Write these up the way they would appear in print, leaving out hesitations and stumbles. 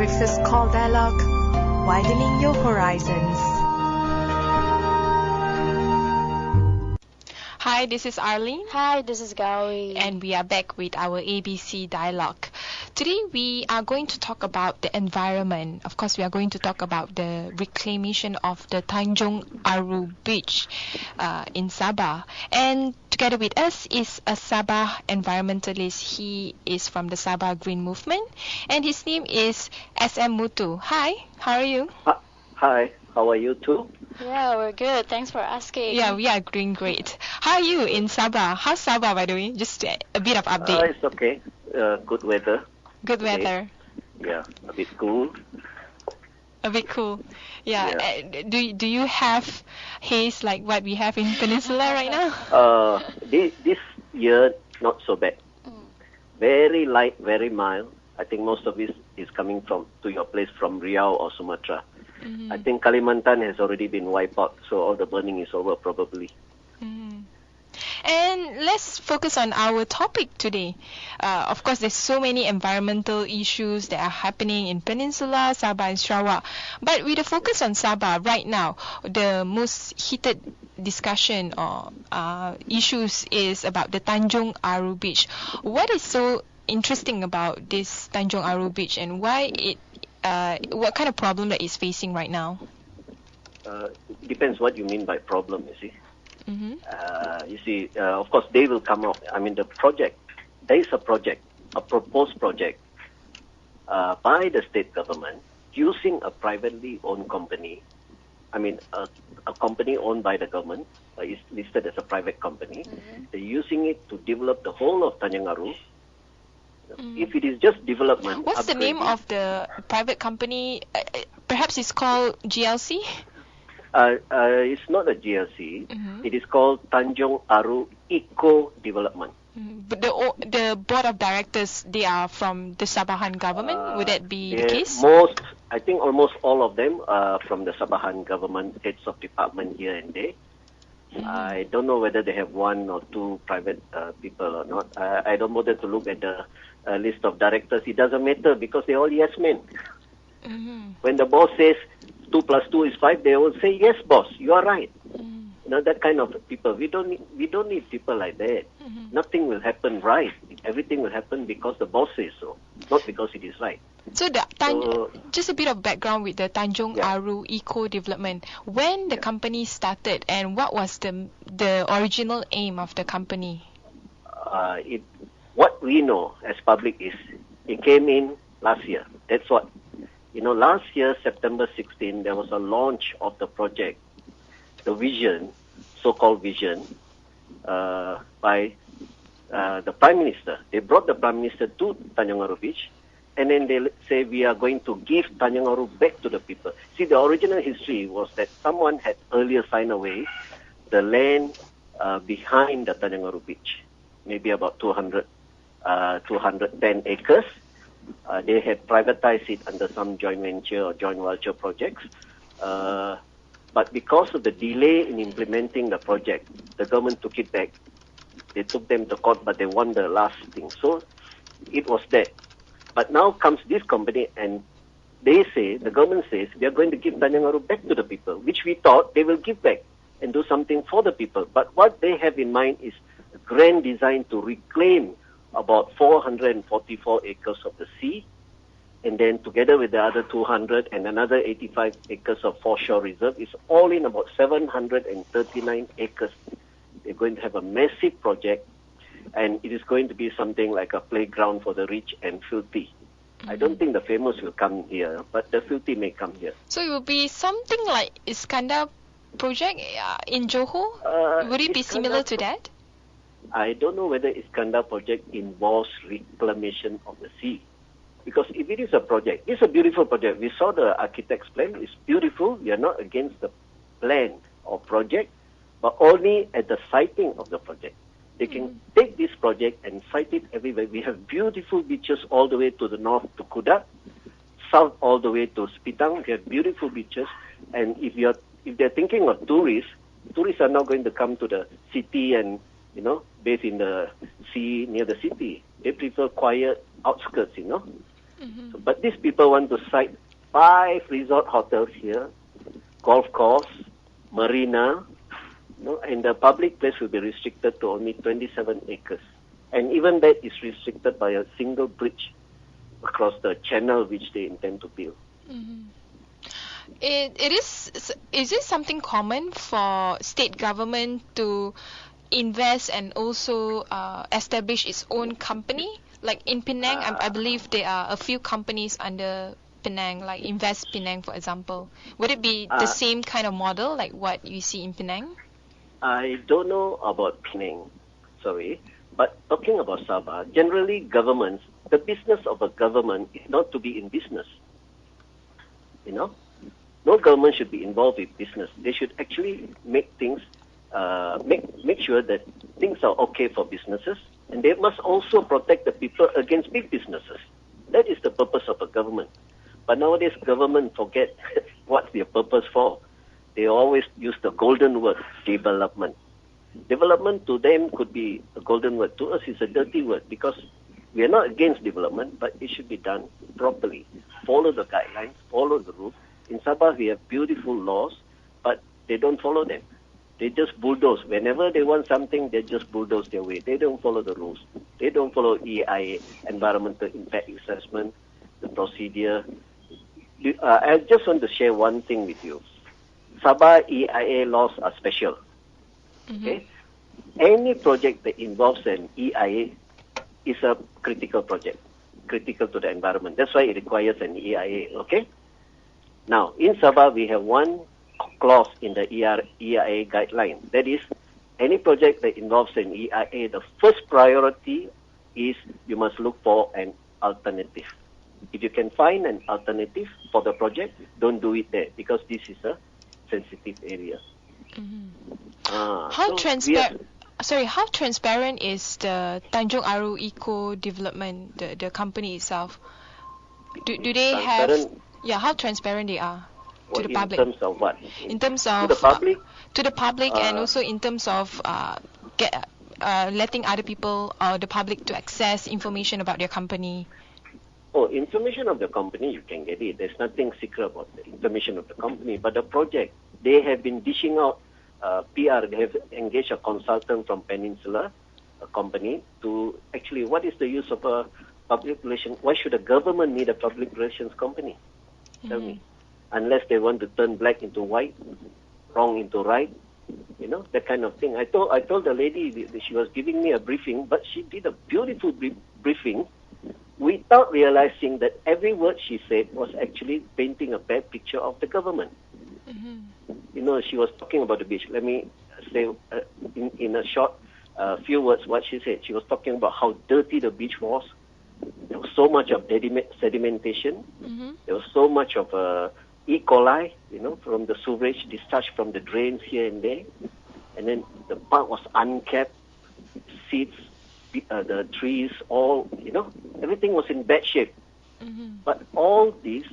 Breakfast Call Dialogue, widening your horizons. Hi, this is Arlene. Hi, this is Gowri. And we are back with our ABC dialogue. Today we are going to talk about the environment. Of course, we are going to talk about the reclamation of the Tanjung Aru beach in Sabah. And together with us is a Sabah environmentalist. He is from the Sabah Green Movement, and his name is Muthu. Hi, how are you? Hi, how are you too? Yeah, we're good. Thanks for asking. Yeah, we are doing great. How are you in Sabah? How's Sabah, by the way? Just a bit of update. It's okay. Good weather. Good today. weather. Yeah, a bit cool. A bit cool. Yeah. Do you have haze like what we have in Peninsula right now? This year not so bad. Very light, very mild. I think most of this is coming to your place from Riau or Sumatra. I think Kalimantan has already been wiped out, so all the burning is over probably. And let's focus on our topic today. Of course, there's so many environmental issues that are happening in Peninsula, Sabah and Sarawak. But with a focus on Sabah right now, the most heated discussion or issues is about the Tanjung Aru beach. What is so interesting about this Tanjung Aru beach, and why what kind of problem that is facing right now? Depends what you mean by problem, you see. You see, of course, they will come out. I mean, there is a proposed project by the state government using a privately owned company. I mean, a company owned by the government is listed as a private company. They're using it to develop the whole of Tanjung Aru. If it is just development... What's the name of the private company? Perhaps it's called GLC? It's not a GLC. It is called Tanjung Aru Eco Development. But the board of directors, they are from the Sabahan government? Would that be the case? I think almost all of them are from the Sabahan government, heads of department here and there. I don't know whether they have one or two private people or not. I don't bother to look at the list of directors. It doesn't matter because they're all yes men. When the boss says 2 + 2 is 5, they will say, yes, boss, you are right. You know, that kind of people. We don't need people like that. Nothing will happen right. Everything will happen because the boss says so, not because it is right. So just a bit of background with the Tanjung Aru Eco Development. When the company started, and what was the original aim of the company? What we know as public is it came in last year. That's what. Last year, September 16, there was a launch of the project, the vision, so-called vision, by the Prime Minister. They brought the Prime Minister to Tanjung Aru Beach, and then they say, we are going to give Tanjung Aru back to the people. See, the original history was that someone had earlier signed away the land behind the Tanjung Aru Beach, maybe about 210 acres. They had privatized it under some joint venture or joint venture projects. But because of the delay in implementing the project, the government took it back. They took them to court, but they won the last thing. So it was there. But now comes this company, and the government says, we are going to give Tanjung Aru back to the people, which we thought they will give back and do something for the people. But what they have in mind is a grand design to reclaim about 444 acres of the sea, and then together with the other 200 and another 85 acres of foreshore reserve, is all in about 739 acres. They're going to have a massive project, and it is going to be something like a playground for the rich and filthy. I don't think the famous will come here, but the filthy may come here. So it will be something like Iskandar project in Johor? Would it be similar to that? I don't know whether Iskandar project involves reclamation of the sea. Because if it is a project, it's a beautiful project. We saw the architect's plan. It's beautiful. We are not against the plan or project, but only at the siting of the project. They can take this project and site it everywhere. We have beautiful beaches all the way to the north to Kudat, south all the way to Spitang. We have beautiful beaches. And if they're thinking of tourists are not going to come to the city and bathe in the sea near the city. They prefer quiet outskirts, So, but these people want to site 5 resort hotels here, golf course, marina, and the public place will be restricted to only 27 acres. And even that is restricted by a single bridge across the channel which they intend to build. Is it something common for state government to invest and also establish its own company? Like in Penang, I believe there are a few companies under Penang, like Invest Penang, for example. Would it be the same kind of model like what you see in Penang? I don't know about Penang, sorry. But talking about Sabah, generally governments, the business of a government is not to be in business. No government should be involved with business. They should actually make things, make sure that things are okay for businesses, and they must also protect the people against big businesses. That is the purpose of a government. But nowadays, government forget what's their purpose for. They always use the golden word, development. Development to them could be a golden word. To us, it's a dirty word because we are not against development, but it should be done properly. Follow the guidelines, follow the rules. In Sabah, we have beautiful laws, but they don't follow them. They just bulldoze. Whenever they want something, they just bulldoze their way. They don't follow the rules. They don't follow EIA, Environmental Impact Assessment, the procedure. I just want to share one thing with you. Sabah EIA laws are special. Okay? Any project that involves an EIA is a critical project, critical to the environment. That's why it requires an EIA. Okay? Now, in Sabah, we have one clause in the EIA guideline. That is, any project that involves an EIA, the first priority is you must look for an alternative. If you can find an alternative for the project, don't do it there because this is a sensitive area. How transparent is the Tanjung Aru Eco Development, the company itself? Do they have? Yeah, how transparent they are to the public? In terms of what? In terms of to the public? To the public, and also in terms of letting other people or the public to access information about their company. Oh, information of the company, you can get it. There's nothing secret about the information of the company. But the project, they have been dishing out PR. They have engaged a consultant from Peninsula, a company, to actually, what is the use of a public relations? Why should a government need a public relations company? Tell me. Unless they want to turn black into white, wrong into right, that kind of thing. I told the lady that she was giving me a briefing, but she did a beautiful briefing without realizing that every word she said was actually painting a bad picture of the government. She was talking about the beach. Let me say in a short few words what she said. She was talking about how dirty the beach was. There was so much of sedimentation. There was so much of E. coli, from the sewage discharged from the drains here and there. And then the park was unkept, seeds, the trees, all, everything was in bad shape. But all these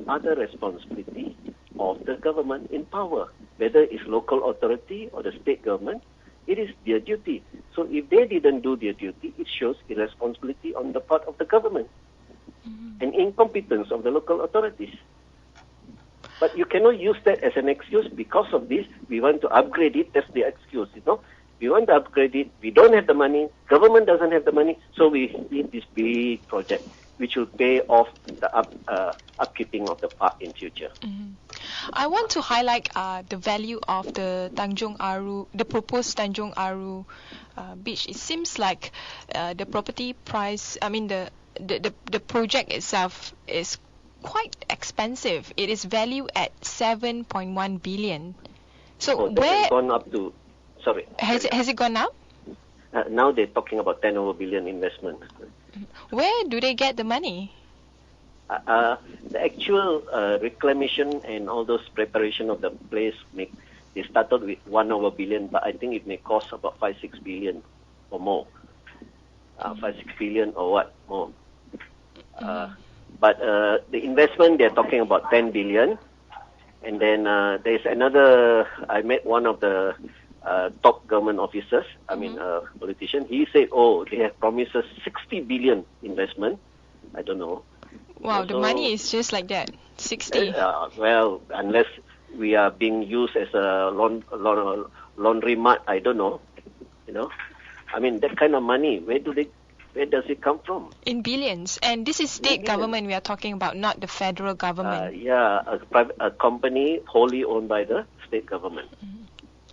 are the responsibility of the government in power, whether it's local authority or the state government. It is their duty. So if they didn't do their duty, it shows irresponsibility on the part of the government and incompetence of the local authorities. But you cannot use that as an excuse. Because of this, we want to upgrade it. That's the excuse, We want to upgrade it. We don't have the money. Government doesn't have the money. So we need this big project, which will pay off the upkeeping of the park in future. I want to highlight the value of the Tanjung Aru, the proposed Tanjung Aru beach. It seems like the property price, the project itself is quite expensive. It is valued at 7.1 billion. So where has gone up to? Sorry. Has it gone up? Now they're talking about 10 over billion investment. Where do they get the money? The actual reclamation and all those preparation of the place, they started with 1 over billion, but I think it may cost about 5-6 billion or more. 5-6 billion or what more. But the investment, they're talking about 10 billion. And then there's another, I met one of the top government officers, politician. He said, they have promised us 60 billion investment. I don't know. Wow, the money is just like that, 60. Well, unless we are being used as a laundry mat, I don't know. I mean, that kind of money, where does it come from? In billions. And this is state government we are talking about, not the federal government. A company wholly owned by the state government.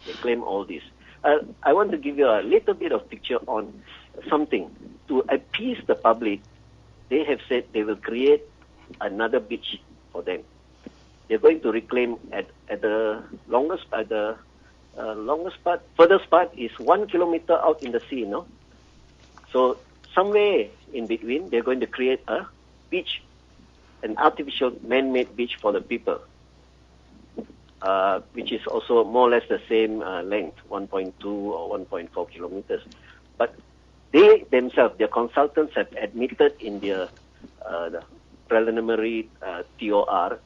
They claim all this. I want to give you a little bit of picture on something. To appease the public, they have said they will create another beach for them. They're going to reclaim at the longest part. Furthest part is 1 kilometer out in the sea, So somewhere in between, they're going to create a beach, an artificial man-made beach for the people, which is also more or less the same length, 1.2 or 1.4 kilometers. But they themselves, their consultants have admitted in their the preliminary TOR,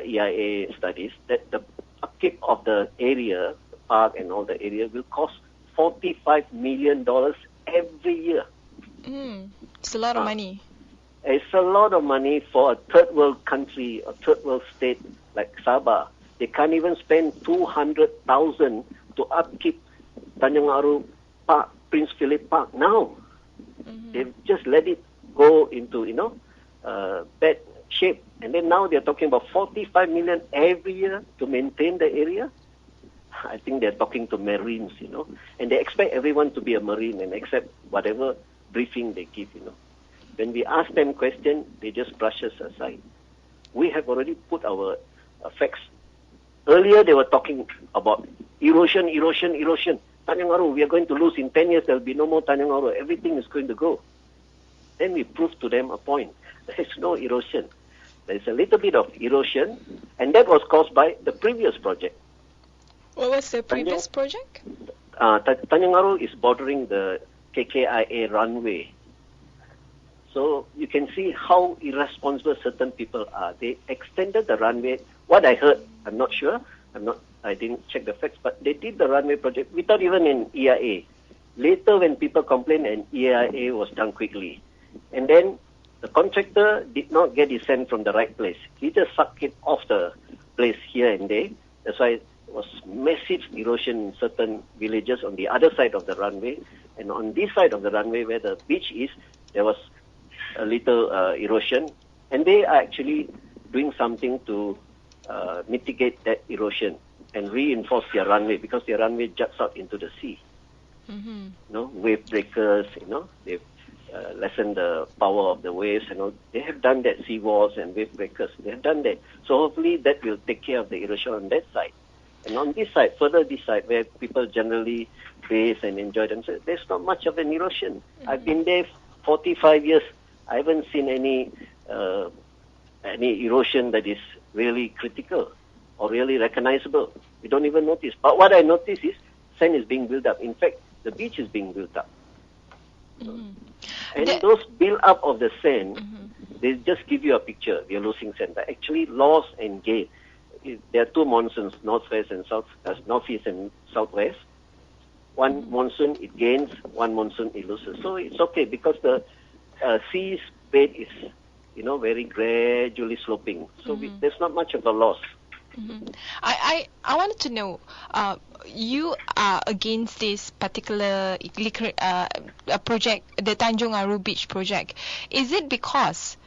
EIA studies, that the upkeep of the area, the park and all the area, will cost $45 million every year. It's a lot of money. It's a lot of money for a third world country, a third world state like Sabah. They can't even spend $200,000 to upkeep Tanjung Aru Park, Prince Philip Park now. They've just let it go into, bad shape. And then now they're talking about 45 million every year to maintain the area. I think they're talking to Marines, and they expect everyone to be a Marine and accept whatever briefing they give, When we ask them questions, they just brush us aside. We have already put our facts. Earlier, they were talking about erosion. Tanjung Aru, we are going to lose in 10 years. There will be no more Tanjung Aru. Everything is going to go. Then we proved to them a point. There is no erosion. There is a little bit of erosion, and that was caused by the previous project. What was the previous project? Tanjung Aru is bordering the KKIA runway. So you can see how irresponsible certain people are. They extended the runway. What I heard, I'm not sure. I didn't check the facts, but they did the runway project without even an EIA. Later, when people complained, an EIA was done quickly. And then the contractor did not get his sand from the right place. He just sucked it off the place here and there. That's why it was massive erosion in certain villages on the other side of the runway. And on this side of the runway where the beach is, there was a little erosion. And they are actually doing something to mitigate that erosion and reinforce their runway, because their runway juts out into the sea. Wave breakers, they've lessened the power of the waves, they have done that, sea walls and wave breakers, they have done that. So hopefully that will take care of the erosion on that side. And on this side, further this side, where people generally bathe and enjoy themselves, there's not much of an erosion. I've been there 45 years. I haven't seen any erosion that is really critical or really recognizable. We don't even notice. But what I notice is sand is being built up. In fact, the beach is being built up. And those build up of the sand, they just give you a picture. We are losing sand. But actually, loss and gain. There are two monsoons, northwest and northeast and southwest. One monsoon it gains, one monsoon it loses. So it's okay, because the sea's bed is, very gradually sloping. So there's not much of a loss. I wanted to know, you are against this particular project, the Tanjung Aru Beach project. Is it because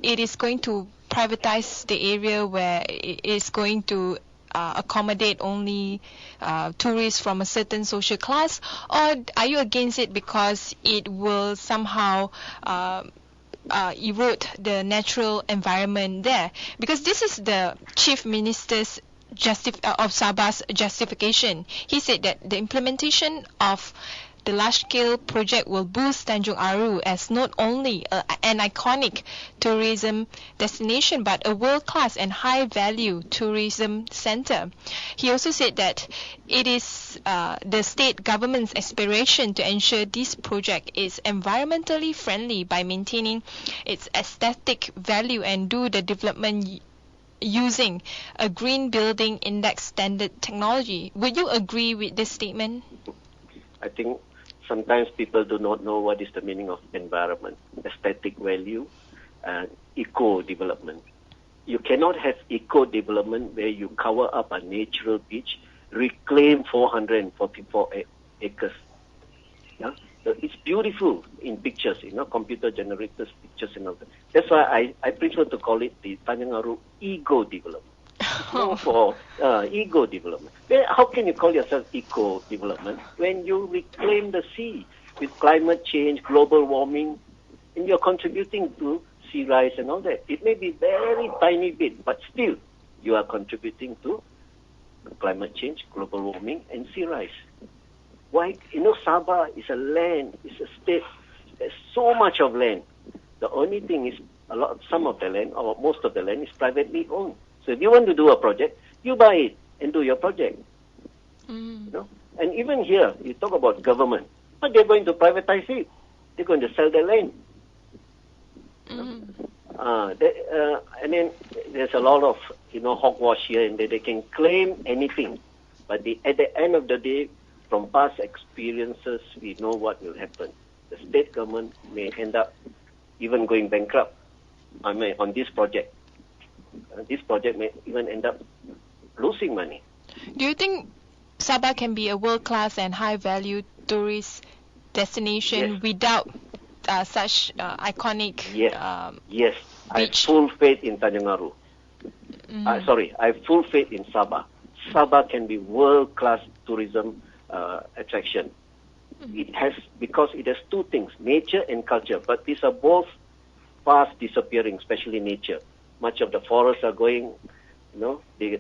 it is going to privatize the area, where it is going to accommodate only tourists from a certain social class, or are you against it because it will somehow erode the natural environment there? Because this is the Chief Minister's of Sabah's justification. He said that the implementation of the large-scale project will boost Tanjung Aru as not only an iconic tourism destination, but a world-class and high-value tourism center. He also said that it is the state government's aspiration to ensure this project is environmentally friendly by maintaining its aesthetic value and do the development using a green building index standard technology. Would you agree with this statement? I think sometimes people do not know what is the meaning of environment, aesthetic value. eco-development. You cannot have eco-development where you cover up a natural beach, reclaim 444 acres. Yeah? So it's beautiful in pictures, computer-generated pictures and all that. That's why I prefer to call it the Tanjung Aru ego-development. No, for ego-development. How can you call yourself eco-development when you reclaim the sea with climate change, global warming, and you're contributing to sea rise and all that? It may be very tiny bit, but still you are contributing to climate change, global warming, and sea rise. Why? Sabah is a land, it's a state. There's so much of land. The only thing is some of the land, or most of the land, is privately owned. So if you want to do a project, you buy it and do your project. And even here, you talk about government, but they're going to privatize it. They're going to sell their land. And then there's a lot of hogwash here, and they can claim anything. But at the end of the day, from past experiences, we know what will happen. The state government may end up even going bankrupt on this project. This project may even end up losing money. Do you think Sabah can be a world-class and high-value tourist destination without such iconic Yes, I have full faith in Tanjung Aru. I have full faith in Sabah. Sabah can be world-class tourism attraction. Because it has two things, nature and culture, but these are both fast disappearing, especially nature. Much of the forests are going,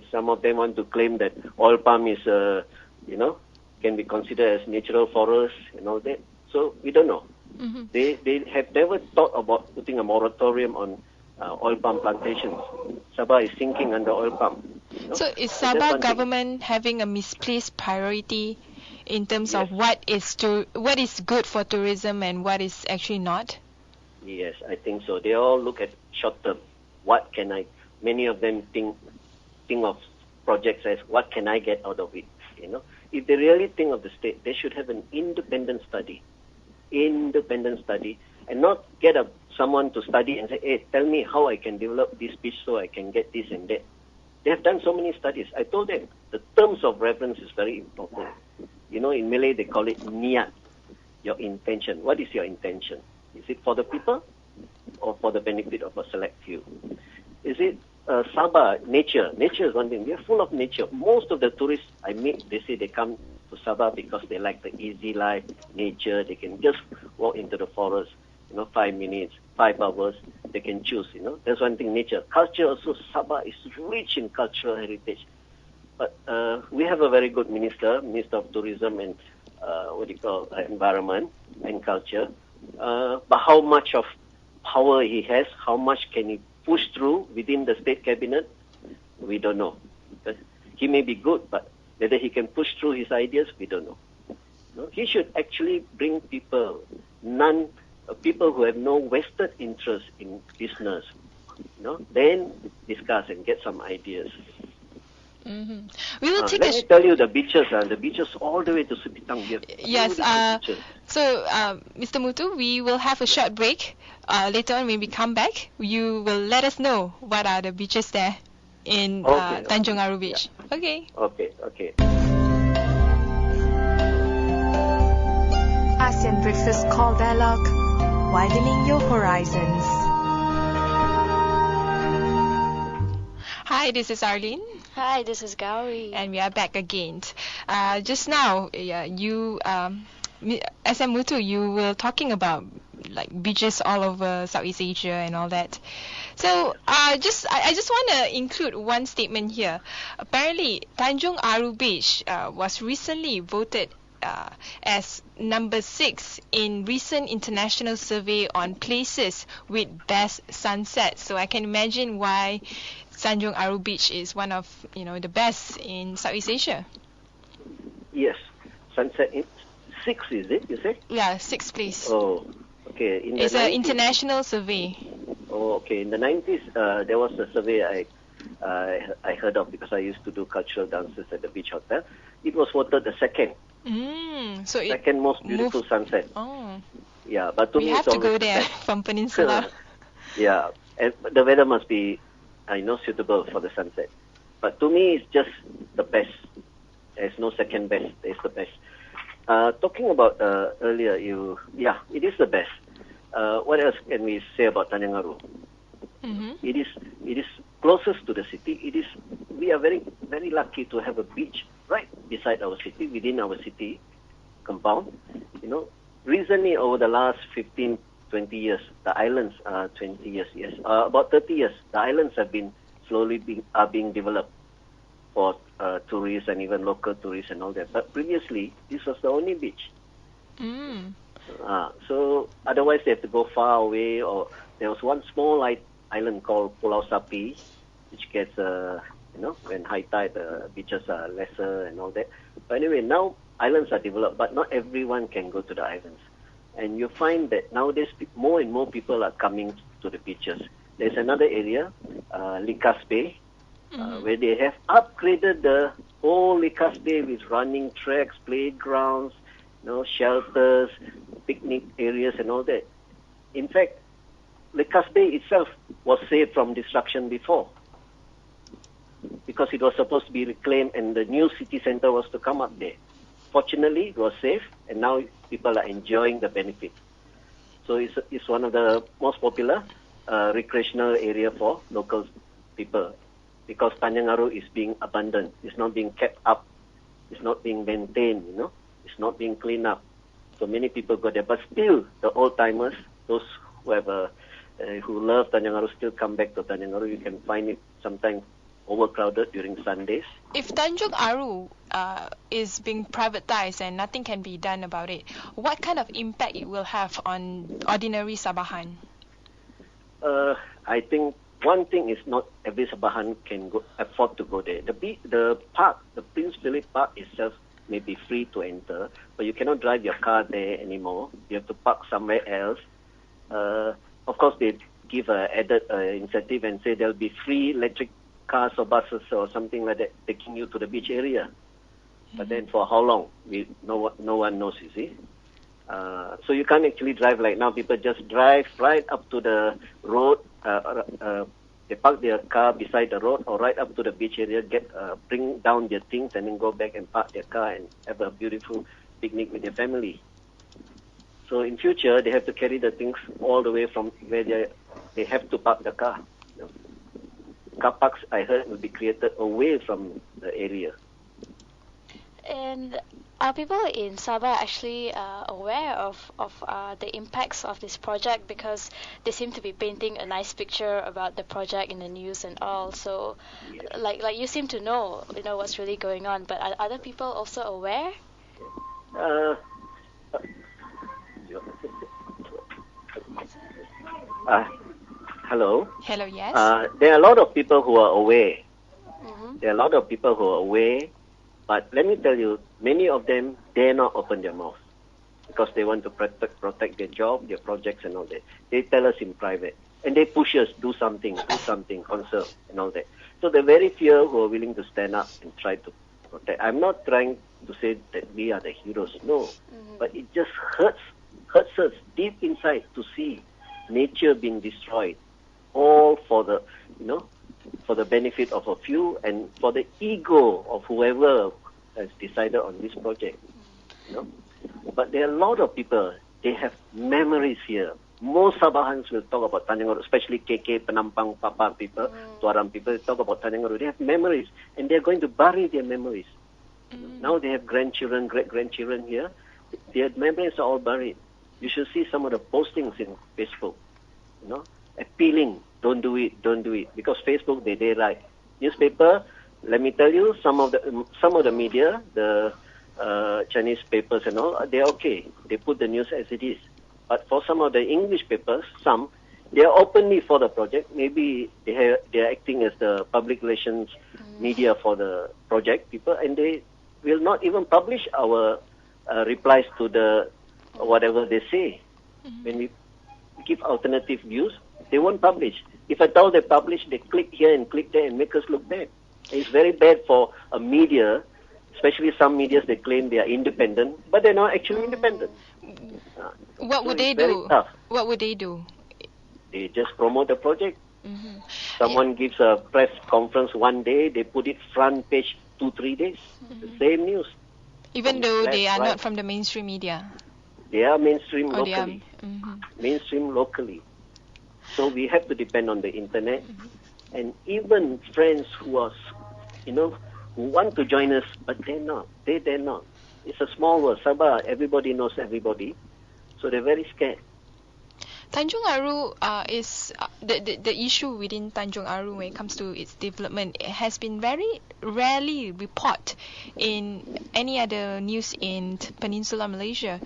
some of them want to claim that oil palm is, can be considered as natural forest and all that. So we don't know. They have never thought about putting a moratorium on oil palm plantations. Sabah is sinking under oil palm. So is Sabah government having a misplaced priority in terms of what is good for tourism and what is actually not? Yes, I think so. They all look at short term. Many of them think of projects as what can I get out of it? If they really think of the state, they should have an independent study, and not get someone to study and say, hey, tell me how I can develop this beach so I can get this and that. They have done so many studies. I told them the terms of reference is very important. In Malay they call it niat, your intention. What is your intention? Is it for the people or for the benefit of a select few? Is it Sabah, nature? Nature is one thing. We are full of nature. Most of the tourists I meet, they say they come to Sabah because they like the easy life, nature. They can just walk into the forest, 5 minutes, 5 hours. They can choose, That's one thing, nature. Culture also, Sabah is rich in cultural heritage. But we have a very good Minister of Tourism and Environment and Culture. But how much of power he has, how much can he push through within the state cabinet, we don't know. But he may be good, but whether he can push through his ideas, we don't know. He should actually bring people who have no vested interest in business, then discuss and get some ideas. We will Let me tell you the beaches all the way to Sipitang. Yes. So, Mr. Muthu, we will have a short break. Later on, when we come back, you will let us know what are the beaches there in Tanjung Aru Beach. Yeah. Okay. ASEAN Breakfast Call Dialogue, widening your horizons. Hi, this is Arlene. Hi, this is Gowri. And we are back again. Just now, you, SM Muthu, you were talking about like beaches all over Southeast Asia and all that. So, I just want to include one statement here. Apparently, Tanjung Aru Beach was recently voted as number 6 in recent international survey on places with best sunset. So I can imagine why Tanjung Aru Beach is one of the best in Southeast Asia. Yes, sunset in 6, is it? You say? Yeah, 6th place. Oh, okay. It's an international survey. Oh, okay. In the 90s, there was a survey I heard of because I used to do cultural dances at the beach hotel. It was voted the second. Second most beautiful sunset. Oh. Yeah, but to we me have it's to go there from Peninsula. Yeah, and the weather must be, suitable for the sunset. But to me, it's just the best. There's no second best. It's the best. Talking about earlier, it is the best. What else can we say about Tanjung Aru? Mm-hmm. It is closest to the city. We are very, very lucky to have a beach right beside our city, within our city compound. Recently, over the last 15, 20 years, the islands, 20 years, yes, about 30 years, the islands have been slowly being developed for tourists and even local tourists and all that. But previously, this was the only beach. Mm. So otherwise, they have to go far away. Or there was one small island called Pulau Sapi, which gets, when high tide, the beaches are lesser and all that. But anyway, now islands are developed, but not everyone can go to the islands. And you find that nowadays more and more people are coming to the beaches. There's another area, Likas Bay, where they have upgraded the whole Likas Bay with running tracks, playgrounds, shelters, picnic areas and all that. In fact, Likas Bay itself was saved from destruction before, because it was supposed to be reclaimed and the new city center was to come up there. Fortunately, it was safe, and now people are enjoying the benefit. So it's one of the most popular recreational area for local people, because Tanjung Aru is being abandoned. It's not being kept up. It's not being maintained, It's not being cleaned up. So many people go there. But still, the old-timers, those who love Tanjung Aru, still come back to Tanjung Aru. You can find it sometimes overcrowded during Sundays. If Tanjung Aru is being privatized and nothing can be done about it, what kind of impact it will have on ordinary Sabahan? I think one thing is not every Sabahan can afford to go there. The park, the Prince Philip Park itself may be free to enter, but you cannot drive your car there anymore. You have to park somewhere else. Of course, they give an added incentive and say there'll be free electric cars or buses or something like that taking you to the beach area. But then for how long? No one knows, you see. So you can't actually drive like now. People just drive right up to the road. They park their car beside the road or right up to the beach area, bring down their things and then go back and park their car and have a beautiful picnic with their family. So in future, they have to carry the things all the way from where they have to park the car. Car parks, I heard, will be created away from the area. And are people in Sabah actually aware of the impacts of this project? Because they seem to be painting a nice picture about the project in the news and all. So, Yes. like you seem to know what's really going on. But are other people also aware? Hello. Hello, yes? There are a lot of people who are aware. Mm-hmm. There are a lot of people who are aware, but let me tell you, many of them dare not open their mouth because they want to protect their job, their projects and all that. They tell us in private, and they push us, do something, conserve and all that. So there are very few who are willing to stand up and try to protect. I'm not trying to say that we are the heroes, no, but it just hurts us deep inside to see nature being destroyed, all for the benefit of a few and for the ego of whoever has decided on this project. But there are a lot of people, they have memories here. Most Sabahans will talk about Tanjung Aru, especially KK, Penampang, Papa people, Tuaran people, talk about Tanjung Aru. They have memories, and they're going to bury their memories. Now they have grandchildren, great-grandchildren here. Their memories are all buried. You should see some of the postings in Facebook, appealing, don't do it. Because Facebook, they write. Newspaper, let me tell you, some of the media, the Chinese papers and all, they're okay. They put the news as it is. But for some of the English papers, they are openly for the project. Maybe they are acting as the public relations media for the project people, and they will not even publish our replies to the whatever they say. When we give alternative views, they won't publish. If at all they publish, they click here and click there and make us look bad. And it's very bad for a media, especially some medias, they claim they are independent, but they're not actually independent. What would so they it's very do? tough. What would they do? They just promote the project. Mm-hmm. Someone gives a press conference one day, they put it front page 2-3 days. The same news. Even From though left, they are right. not from the mainstream media. They are mainstream Or they are, locally. Mainstream locally. So we have to depend on the internet. And even friends who are, who want to join us, but they're not. They dare not. It's a small world. Sabah, everybody knows everybody. So they're very scared. Tanjung Aru is the issue within Tanjung Aru when it comes to its development. It has been very rarely reported in any other news in Peninsular Malaysia.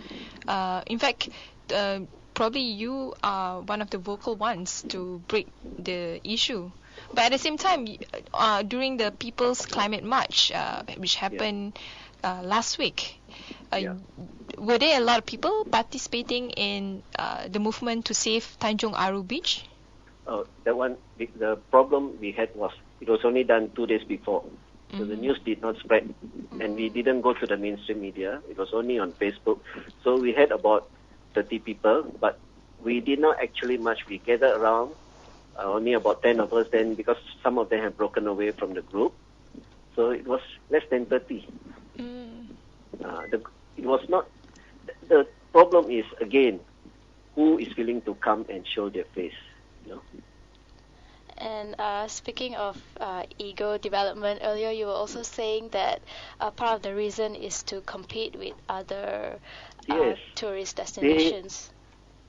In fact, probably you are one of the vocal ones to break the issue. But at the same time, during the People's Climate March, which happened last week, were there a lot of people participating in the movement to save Tanjung Aru Beach? That one, the problem we had was it was only done 2 days before. So the news did not spread. And we didn't go to the mainstream media. It was only on Facebook. So we had about 30 people, but we did not actually much. We gathered around, only about 10 of us then, because some of them have broken away from the group. So it was less than 30. It was not. The problem is, again, who is willing to come and show their face? And speaking of ego development, earlier you were also saying that part of the reason is to compete with other tourist destinations.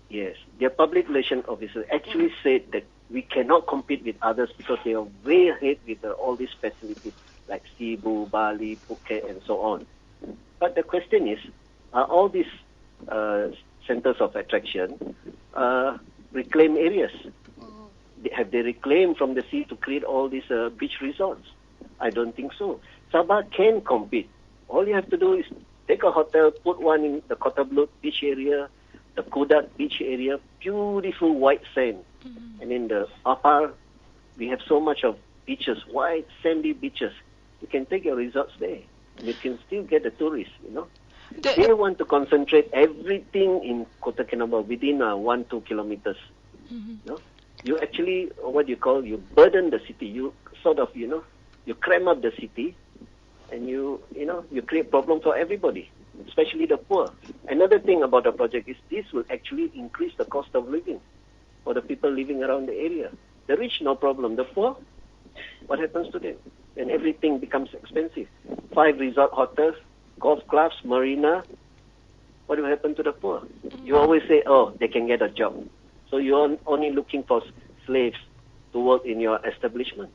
Yes, their public relations officer actually said that we cannot compete with others because they are way ahead with all these facilities like Cebu, Bali, Phuket, and so on. But the question is, are all these centers of attraction reclaimed areas? Have they reclaimed from the sea to create all these beach resorts? I don't think so. Sabah can compete. All you have to do is take a hotel, put one in the Kota Blut beach area, the Kudat beach area, beautiful white sand. And in the Apar, we have so much of beaches, white sandy beaches. You can take your resorts there. You can still get the tourists, They want to concentrate everything in Kota Kinabalu within 1-2 kilometers. You actually, you burden the city. You sort of, you cram up the city, and you create problem for everybody, especially the poor. Another thing about the project is this will actually increase the cost of living for the people living around the area. The rich, no problem. The poor, what happens to them? Then everything becomes expensive. 5 resort hotels, golf clubs, marina. What will happen to the poor? You always say, they can get a job. So you're only looking for slaves to work in your establishment.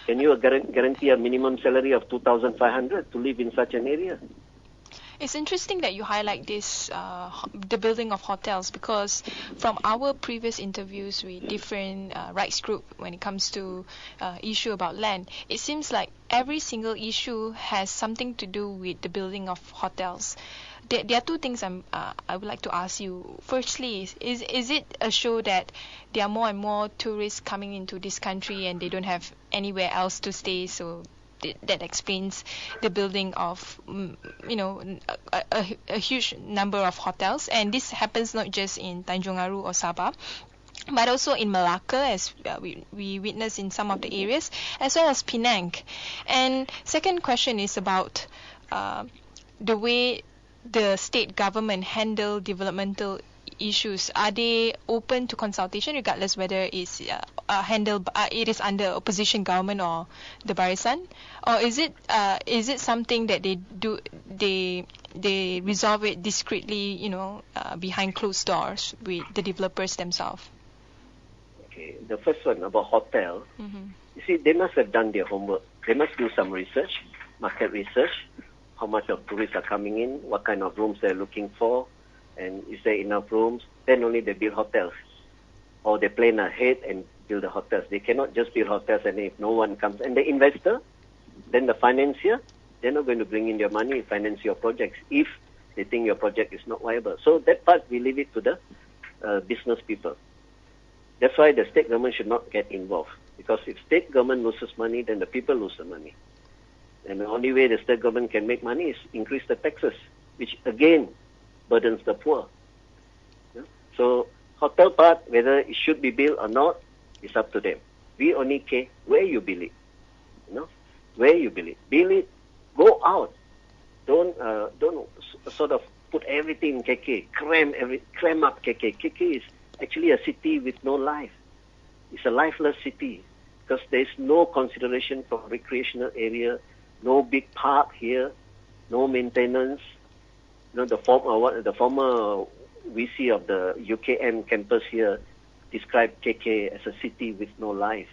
Can you guarantee a minimum salary of 2,500 to live in such an area? It's interesting that you highlight this, the building of hotels, because from our previous interviews with different rights group when it comes to issue about land, it seems like every single issue has something to do with the building of hotels. There are 2 things I would like to ask you. Firstly, is it a show that there are more and more tourists coming into this country and they don't have anywhere else to stay, so that explains the building of a huge number of hotels? And this happens not just in Tanjung Aru or Sabah, but also in Malacca, as we witness in some of the areas, as well as Penang. And second question is about the way the state government handle developmental issues. Are they open to consultation regardless whether it's it is under opposition government or the Barisan, or is it something that they resolve it discreetly, behind closed doors with the developers themselves? Okay, the first one about hotel. You see, they must have done their homework. They must do some research, market research. How much of tourists are coming in? What kind of rooms they're looking for? And is there enough rooms? Then only they build hotels. Or they plan ahead and build the hotels. They cannot just build hotels and if no one comes. And the investor, then the financier, they're not going to bring in their money and finance your projects if they think your project is not viable. So that part, we leave it to the business people. That's why the state government should not get involved. Because if state government loses money, then the people lose the money. And the only way the state government can make money is increase the taxes, which again burdens the poor. So hotel part, whether it should be built or not, is up to them. We only care where you build it. Where you build it. Build it, go out. Don't sort of put everything in KK, cram up KK. KK is actually a city with no life. It's a lifeless city because there's no consideration for recreational area, no big park here, no maintenance. The former VC of the UKM campus here described KK as a city with no life.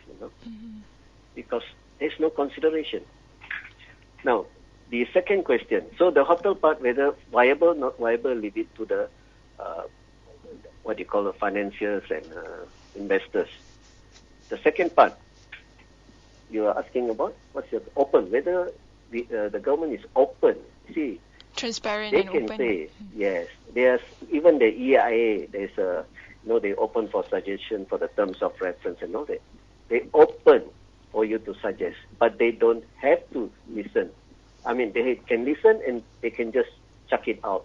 Because there's no consideration. Now, the second question. So the hotel part, whether viable, not viable, leave it to the financiers and investors. The second part, you are asking about what's your open, whether the government is open. See, transparent they and can open. say yes. There's even the EIA. There's a they open for suggestion for the terms of reference and all that. They open for you to suggest, but they don't have to listen. I mean, they can listen and they can just chuck it out.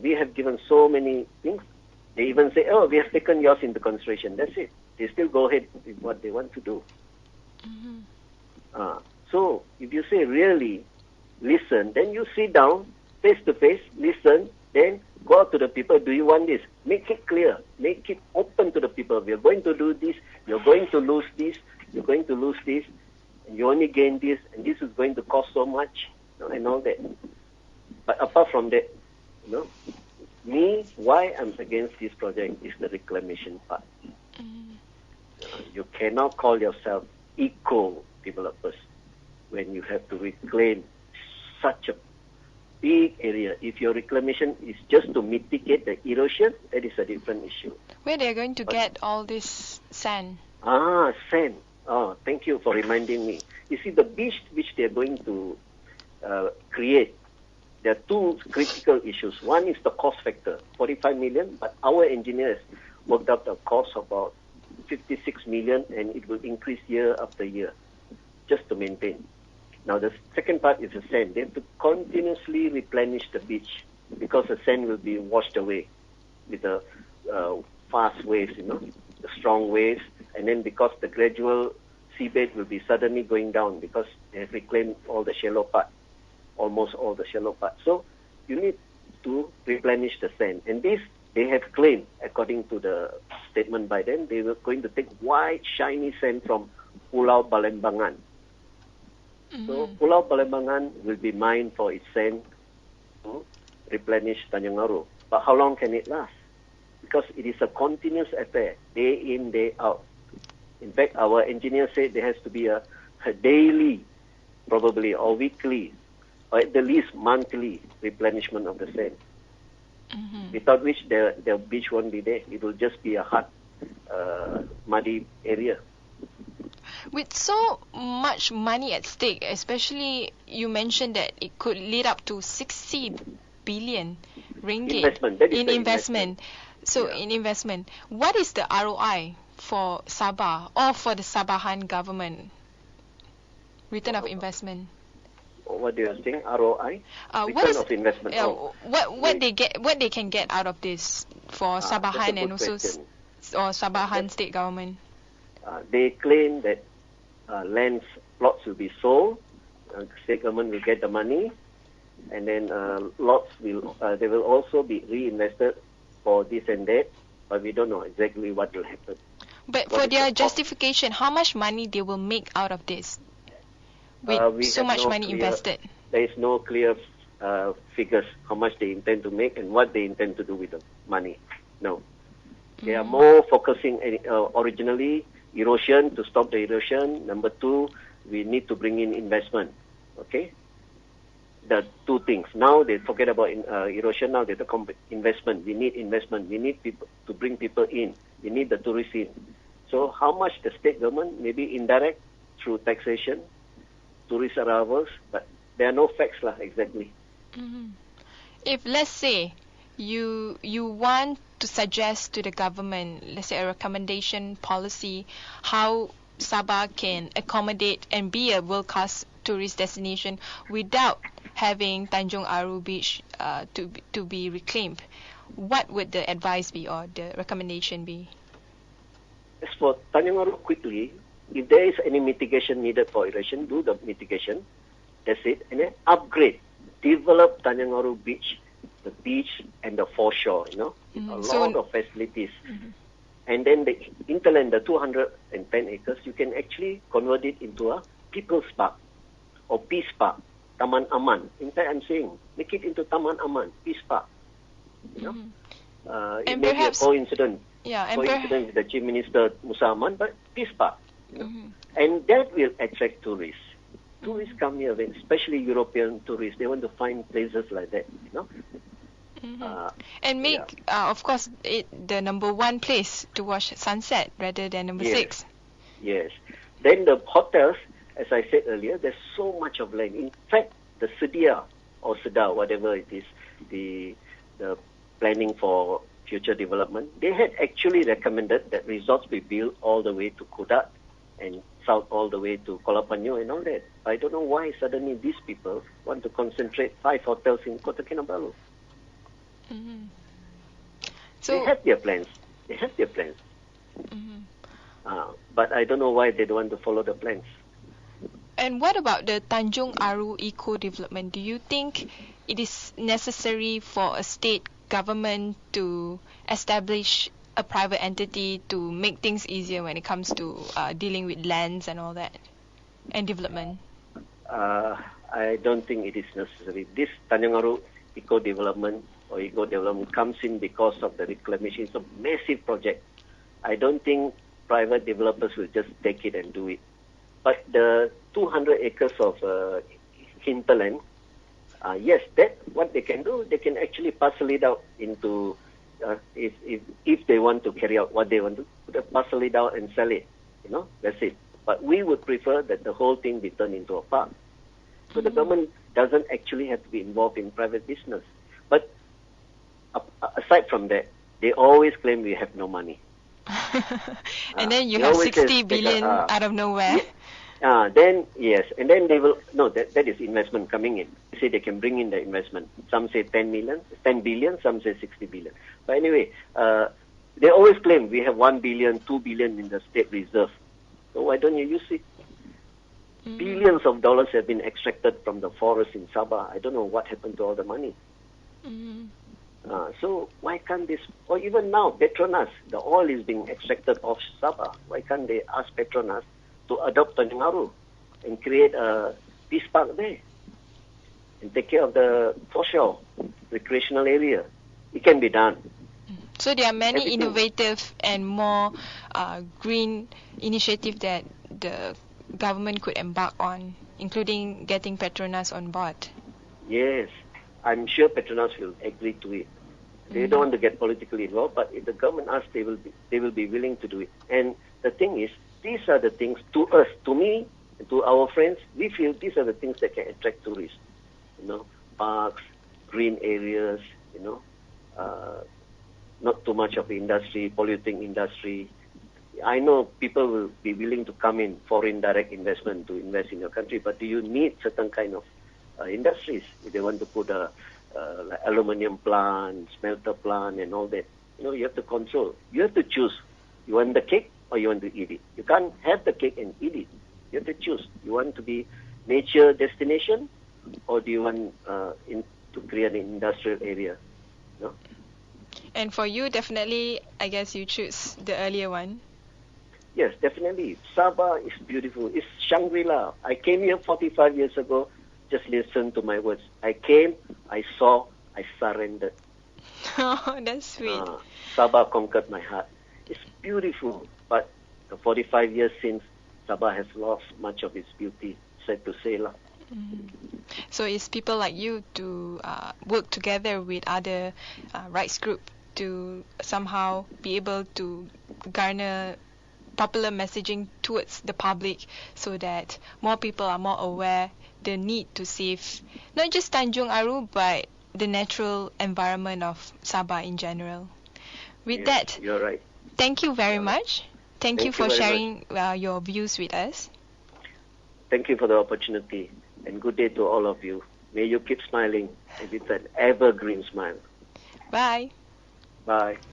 We have given so many things. They even say, "Oh, we have taken yours into consideration." That's it. They still go ahead with what they want to do. So if you say really listen, then you sit down face to face, listen, then go out to the people. Do you want this? Make it clear. Make it open to the people. We are going to do this. You're going to lose this. You're going to lose this. And you only gain this. And this is going to cost so much. And all that. But apart from that, why I'm against this project is the reclamation part. You cannot call yourself eco-developers when you have to reclaim such a big area. If your reclamation is just to mitigate the erosion, that is a different issue. Where they are going to get all this sand? Sand. Thank you for reminding me. You see, the beach which they are going to create, there are two critical issues. One is the cost factor, 45 million, but our engineers worked out a cost of about 56 million, and it will increase year after year just to maintain. Now, the second part is the sand. They have to continuously replenish the beach because the sand will be washed away with the fast waves, the strong waves, and then because the gradual seabed will be suddenly going down because they have reclaimed all the shallow part, almost all the shallow part. So you need to replenish the sand. And this, they have claimed, according to the statement by them, they were going to take white, shiny sand from Pulau Balembangan. So Pulau Balembangan will be mined for its sand to replenish Tanjung Aru. But how long can it last? Because it is a continuous affair, day in, day out. In fact, our engineer said there has to be a daily, probably, or weekly, or at the least monthly replenishment of the sand. Without which the beach won't be there. It will just be a hard, muddy area. With so much money at stake, especially you mentioned that it could lead up to 60 billion ringgit in investment. So in investment, what is the ROI for Sabah or for the Sabahan government? Return of investment. What do you think? ROI? Return of investment. What they can get out of this for Sabahan and also or Sabahan state government? They claim that plots will be sold, state government will get the money, and then lots they will also be reinvested for this and that, but we don't know exactly what will happen. But for their justification, how much money they will make out of this with so much money invested? There is no clear figures how much they intend to make and what they intend to do with the money. No. They are more focusing originally erosion, to stop the erosion. Number two, we need to bring in investment. Okay? The two things. Now they forget about erosion. Now they talk about investment. We need investment. We need people to bring people in. We need the tourists in. So how much the state government, maybe indirect through taxation, tourist arrivals, but there are no facts exactly. If let's say you want to suggest to the government, let's say a recommendation policy, how Sabah can accommodate and be a world-class tourist destination without having Tanjung Aru Beach to be reclaimed, what would the advice be or the recommendation be? As for Tanjung Aru, quickly, if there is any mitigation needed for erosion, do the mitigation. That's it. And then upgrade, develop Tanjung Aru beach, the beach and the foreshore, a lot of facilities. And then the hinterland, the 210 acres, you can actually convert it into a people's park or peace park, Taman Aman. In fact, I'm saying, make it into Taman Aman, peace park. It And may perhaps- be a coincidence. Yeah, and Coincidence with the Chief Minister Musa Aman, but peace park. And that will attract tourists. Tourists come here, especially European tourists. They want to find places like that. And make, of course, it the number one place to watch sunset rather than number Yes. 6. Yes. Then the hotels, as I said earlier, there's so much of land. In fact, the Sedia or Seda, whatever it is, the planning for future development, they had actually recommended that resorts be built all the way to Kudat and south all the way to Kuala Panyu and all that. I don't know why suddenly these people want to concentrate 5 hotels in Kota Kinabalu. So, They have their plans. But I don't know why they don't want to follow the plans. and what about the Tanjung Aru eco development? Do you think it is necessary for a state government to establish a private entity to make things easier when it comes to dealing with lands and all that and development? I don't think it is necessary. This Tanjung Aru eco-development comes in because of the reclamation. It's a massive project. I don't think private developers will just take it and do it. But the 200 acres of hinterland, yes, that what they can do, they can actually parcel it out into, if they want to carry out what they want to, they parcel it out and sell it. That's it. But we would prefer that the whole thing be turned into a park. So the government doesn't actually have to be involved in private business. But aside from that, they always claim we have no money. And then you they have always 60 say, billion out of nowhere. Then, yes, and then they will, no, that is investment coming in. They say they can bring in the investment. Some say 10 billion, some say 60 billion. But anyway, they always claim we have 1 billion, 2 billion in the state reserve. So why don't you use it? Billions of dollars have been extracted from the forest in Sabah. I don't know what happened to all the money. So why can't this, or even now, Petronas, the oil is being extracted off Sabah. Why can't they ask Petronas to adopt Tanjung Aru and create a peace park there and take care of the foreshore recreational area? It can be done. So there are many Everything. innovative and more green initiatives that the government could embark on, including getting Petronas on board. Yes, I'm sure Petronas will agree to it. They don't want to get politically involved, but if the government asks, they will be willing to do it. And the thing is, these are the things to us, to me, to our friends. We feel these are the things that can attract tourists. Parks, green areas. Not too much of industry, polluting industry. I know people will be willing to come in, foreign direct investment to invest in your country, but do you need certain kind of industries? If they want to put a like aluminium plant, smelter plant, and all that, you have to control. You have to choose. You want the cake or you want to eat it. You can't have the cake and eat it. You have to choose. You want to be nature destination, or do you want to create an industrial area? And for you, definitely, I guess you choose the earlier one. Yes, definitely. Sabah is beautiful. It's Shangri-La. I came here 45 years ago. Just listen to my words. I came, I saw, I surrendered. Oh, that's sweet. Sabah conquered my heart. It's beautiful, but the 45 years since, Sabah has lost much of its beauty, sad to say lah. So it's people like you to work together with other rights group to somehow be able to garner popular messaging towards the public so that more people are more aware the need to save not just Tanjung Aru but the natural environment of Sabah in general. With Yes, that, you're right. thank you very much. Thank you Thank for you very sharing your views with us. Thank you for the opportunity, and good day to all of you. May you keep smiling, and it's an evergreen smile. Bye. Bye.